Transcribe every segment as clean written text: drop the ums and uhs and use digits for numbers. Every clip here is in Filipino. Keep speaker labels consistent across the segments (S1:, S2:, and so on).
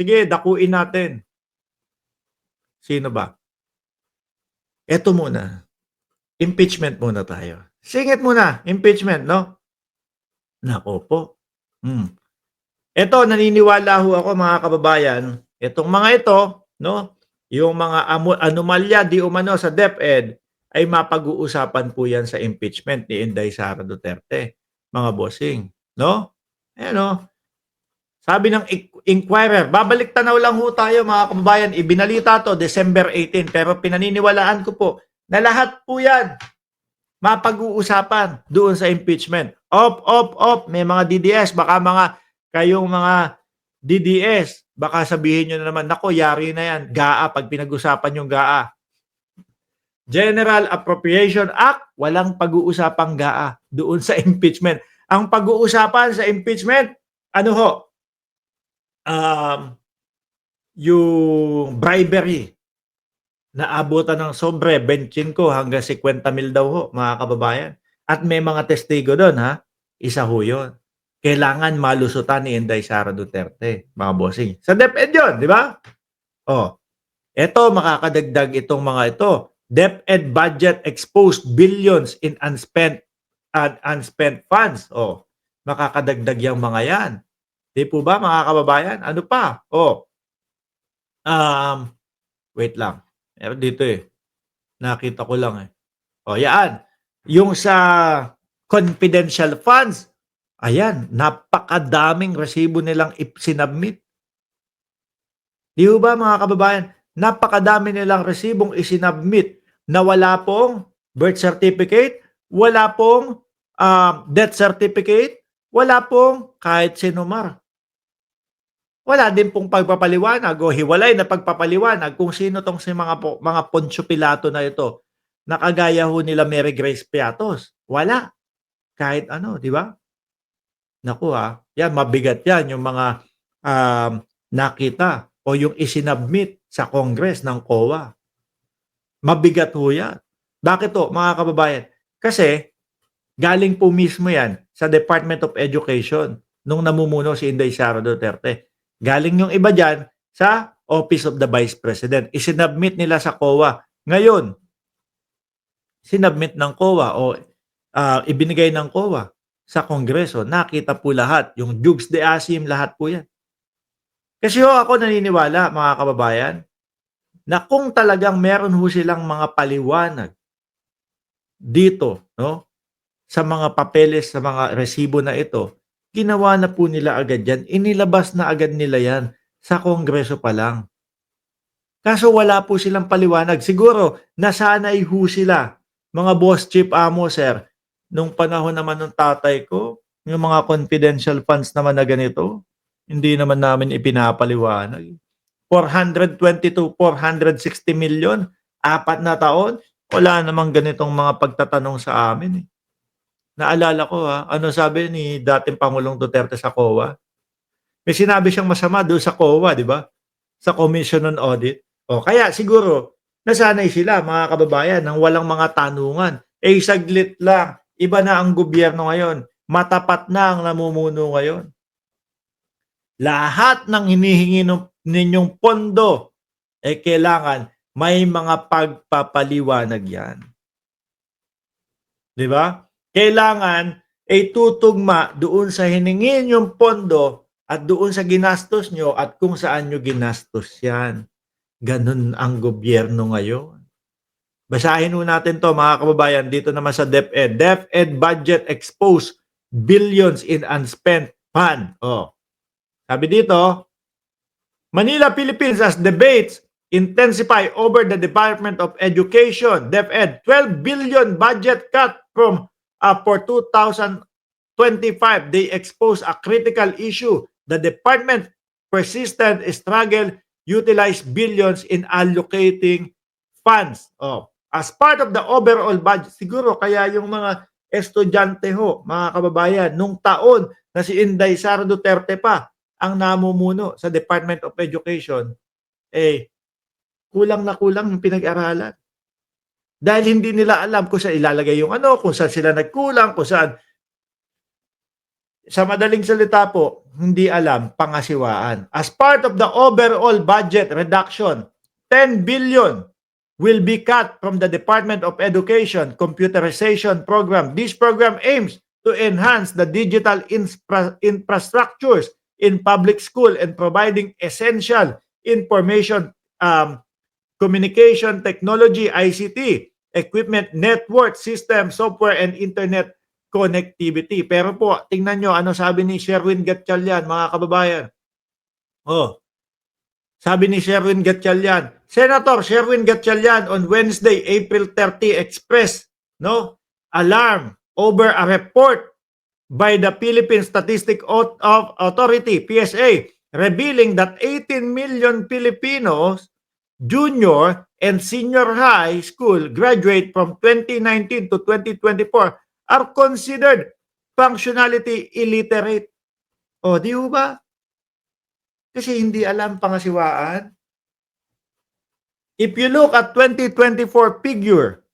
S1: Sige, dakuin natin. Sino ba? Eto muna, impeachment muna tayo. Singit muna, impeachment, no? Naku po. Hmm. Eto, naniniwala ho ako mga kababayan, itong mga ito, no, yung mga anomalya di umano sa DepEd ay mapag-uusapan po yan sa impeachment ni Inday Sara Duterte, mga bossing, no? Ayan o. Sabi ng Inquirer, babalik tanaw lang ho tayo mga kababayan, ibinalita to December 18, pero pinaniniwalaan ko po na lahat po yan mapag-uusapan doon sa impeachment. May mga DDS, baka kayong mga DDS, baka sabihin nyo na naman, nako, yari na yan, GAA, pag pinag-usapan yung GAA. General Appropriation Act, walang pag-uusapang GAA doon sa impeachment. Ang pag-uusapan sa impeachment, ano ho? Yung bribery, naabutan ng sobre 25 hanggang 50,000 daw ho, mga kababayan. At may mga testigo doon, ha? Isa ho yun. Kailangan malusutan ni Inday Sara Duterte, mga bossing. Sa DepEd yun, di ba? Eto, makakadagdag itong mga ito. DepEd budget exposed billions in unspent funds. Makakadagdag yung mga yan. Di po ba, mga kababayan? Ano pa? Wait lang. Meron dito eh. Nakita ko lang eh. Yan. Yung sa confidential funds, ayan, napakadaming resibo nilang sinubmit. Di ba mga kababayan? Napakadami nilang resibong isinubmit na wala pong birth certificate, wala pong death certificate, wala pong kahit sinumar. Wala din pong pagpapaliwanag o hiwalay na pagpapaliwanag kung sino tong si mga Poncio Pilato na ito. Nakagaya ho nila Mary Grace Piatos. Wala. Kahit ano, di ba? Naku yan, mabigat yan yung mga nakita o yung isinubmit sa Congress ng COA. Mabigat ho yan. Bakit to, mga kababayan? Kasi galing po mismo yan sa Department of Education nung namumuno si Inday Sara Duterte. Galing yung iba dyan sa Office of the Vice President. Isinubmit nila sa COA. Ngayon, sinubmit ng COA o ibinigay ng COA sa Kongreso. Nakita po lahat. Yung Jukes de Asim, lahat po yan. Kasi ako naniniwala, mga kababayan, na kung talagang meron ho silang mga paliwanag dito, no, sa mga papeles, sa mga resibo na ito, ginawa na po nila agad yan. Inilabas na agad nila yan sa Kongreso pa lang. Kaso wala po silang paliwanag. Siguro, nasanay ho sila, mga boss, chief, amo, sir, nung panahon naman ng tatay ko, yung mga confidential funds naman na ganito, hindi naman namin ipinapaliwanag. 422, 460 million, 4 na taon, wala namang ganitong mga pagtatanong sa amin. Naalala ko ano sabi ni dating Pangulong Duterte sa COA? May sinabi siyang masama doon sa COA, di ba? Sa Commission on Audit. Kaya siguro, nasanay sila, mga kababayan, ng walang mga tanungan. Saglit lang. Iba na ang gobyerno ngayon. Matapat na ang namumuno ngayon. Lahat ng hinihingi ninyong pondo, kailangan may mga pagpapaliwanag yan. Di ba? Kailangan tutugma doon sa hiningin yung pondo at doon sa ginastos nyo at kung saan nyo ginastos yan. Ganun ang gobyerno ngayon. Basahin ho natin to, mga kababayan, dito naman sa DepEd. DepEd budget exposed billions in unspent fund. Sabi dito, Manila, Philippines as debates intensify over the Department of Education. DepEd, 12 billion budget cut from for 2025. They expose a critical issue. The department persistent struggle utilize billions in allocating funds. As part of the overall budget, siguro kaya yung mga estudyante ho, mga kababayan, nung taon na si Inday Sara Duterte pa ang namumuno sa Department of Education, kulang na kulang yung pinag-aralan. Dahil hindi nila alam kung saan ilalagay yung kung saan sila nagkulang, kung saan Sa madaling salita po, hindi alam, pangasiwaan. As part of the overall budget reduction, 10 billion will be cut from the Department of Education computerization program. This program aims to enhance the digital infrastructures in public school and providing essential information communication technology, ICT, equipment, network, system, software, and internet connectivity. Pero po, tingnan nyo, ano sabi ni Sherwin Gatchalian, mga kababayan? Oh, sabi ni Sherwin Gatchalian, Senator Sherwin Gatchalian on Wednesday, April 30, expressed alarm over a report by the Philippine Statistics Authority, PSA, revealing that 18 million Filipinos junior and senior high school graduate from 2019 to 2024 are considered functionality illiterate. O, di ba? Kasi hindi alam pangasiwaan. If you look at 2024 figure,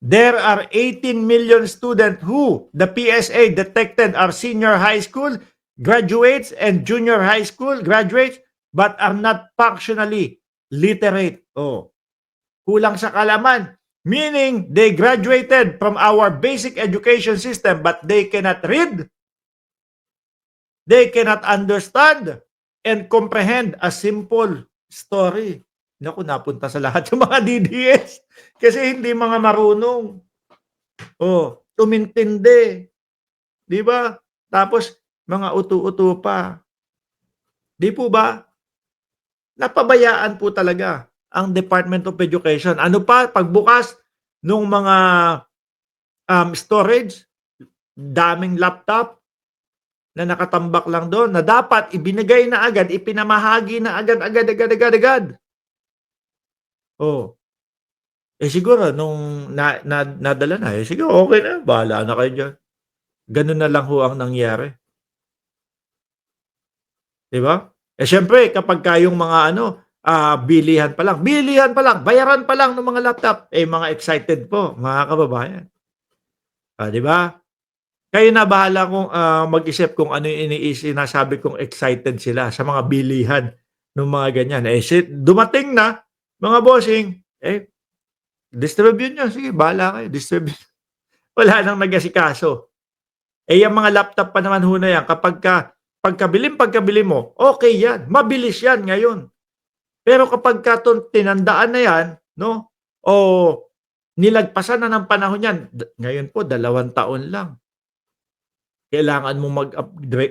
S1: there are 18 million students who the PSA detected are senior high school graduates and junior high school graduates but are not functionally literate. Oh, kulang sa kalaman. Meaning, they graduated from our basic education system but they cannot read, they cannot understand, and comprehend a simple story. Naku, napunta sa lahat ng mga DDS. Kasi hindi mga marunong. Oh, tumintindi. Di ba? Tapos, mga utu-utu pa. Di po ba? Napabayaan po talaga ang Department of Education. Ano pa? Pagbukas nung mga storage, daming laptop na nakatambak lang doon na dapat ibinigay na agad, ipinamahagi na agad. Oh. Eh siguro nung nadala na, eh siguro okay na, bahala na kayo diyan. Ganun na lang ho ang nangyari. 'Di ba? Eh siyempre kapag yung mga bilihan pa lang, bayaran pa lang ng mga laptop, eh mga excited po, mga kababayan. 'Di ba? Kayo na bahala kung mag-isip kung ano yung sinasabi kong excited sila sa mga bilihan ng mga ganyan. Eh dumating na, mga bossing, eh distribute nyo, sige bahala kayo, distribute. Wala nang nag-asikaso. Eh yung mga laptop pa naman ho na yan, pagkabili mo, okay yan, mabilis yan ngayon. Pero kapag tinandaan na yan, o nilagpasan na ng panahon yan, ngayon po 2 taon lang. Kailangan mong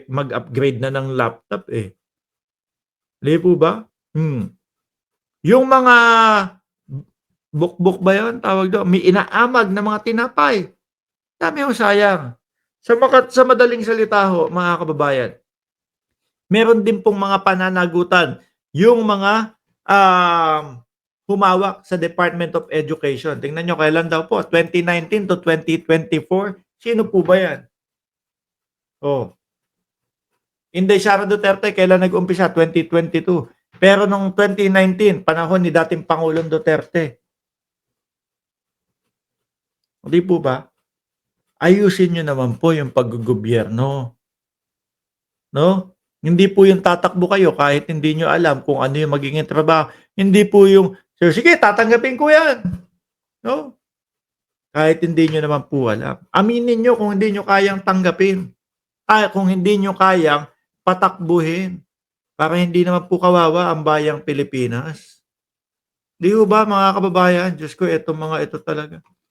S1: mag-upgrade na ng laptop eh. Di po ba? Yung mga bukbok ba yun? Tawag doon, may inaamag na mga tinapay. Dami yung sayang. Sa madaling salita ho, mga kababayan, meron din pong mga pananagutan yung mga humawak sa Department of Education. Tingnan nyo, kailan daw po? 2019 to 2024. Sino po ba yan? Oh. Inday Sara Duterte, kailan nag-umpisa? 2022. Pero nung 2019, panahon ni dating Pangulong Duterte. Hindi po ba? Ayusin nyo naman po yung paggogobyerno. No? Hindi po yung tatakbo kayo kahit hindi nyo alam kung ano yung magiging trabaho. Hindi po yung, sige, tatanggapin ko yan. No? Kahit hindi nyo naman po alam. Aminin nyo kung hindi nyo kayang tanggapin. Kung hindi nyo kayang patakbuhin. Para hindi naman po kawawa ang bayang Pilipinas. Di ba mga kababayan? Diyos ko, itong mga ito talaga.